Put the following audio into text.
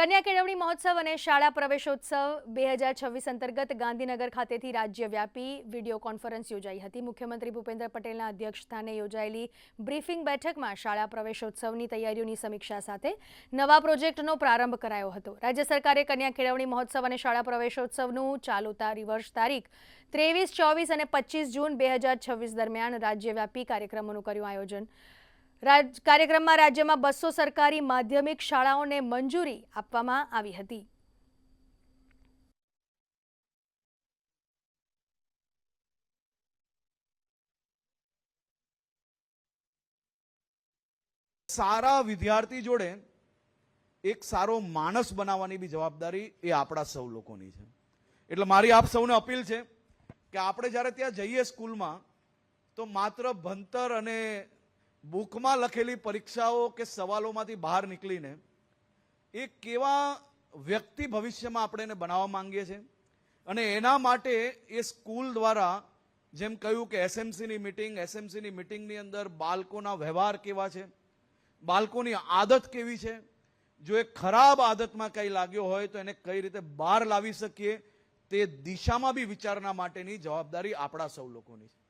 કન્યા કેળવણી મહોત્સવ અને શાળા પ્રવેશોત્સવ 2026 અંતર્ગત ગાંધીનગર ખાતેથી રાજ્યવ્યાપી વિડીયો કોન્ફરન્સ યોજાઈ હતી। મુખ્યમંત્રી ભૂપેન્દ્ર પટેલના અધ્યક્ષસ્થાને યોજાયેલી બ્રીફિંગ બેઠકમાં શાળા પ્રવેશોત્સવની તૈયારીઓની સમીક્ષા સાથે નવા પ્રોજેક્ટનો પ્રારંભ કરાયો હતો। રાજ્ય સરકારે કન્યા કેળવણી મહોત્સવ અને શાળા પ્રવેશોત્સવનું ચાલુ વર્ષ તારીખ 23, 24 અને 25 જૂન 2026 દરમિયાન રાજ્યવ્યાપી કાર્યક્રમોનું કર્યું આયોજન। કાર્યક્રમમાં રાજ્યમાં 200 સરકારી માધ્યમિક શાળાઓને મંજૂરી આપવામાં આવી હતી। સારા વિદ્યાર્થી જોડે એક સારો માણસ બનાવવાની બી જવાબદારી એ આપણા સૌ લોકોની છે। એટલે મારી આપ સૌને અપીલ છે કે આપણે જ્યારે ત્યાં જઈએ સ્કૂલમાં તો માત્ર ભણતર અને બુકમાં લખેલી પરીક્ષાઓ કે સવાલોમાંથી બહાર નીકળીને એક કેવા વ્યક્તિ ભવિષ્યમાં આપણે એને બનાવવા માંગીએ છીએ અને એના માટે એ સ્કૂલ દ્વારા જેમ કહ્યું કે એસએમસીની મિટિંગની અંદર બાળકોના વ્યવહાર કેવા છે, બાળકોની આદત કેવી છે, જો એ ખરાબ આદતમાં કંઈ લાગ્યો હોય તો એને કઈ રીતે બહાર લાવી શકીએ તે દિશામાં બી વિચારણા માટેની જવાબદારી આપણા સૌ લોકોની છે।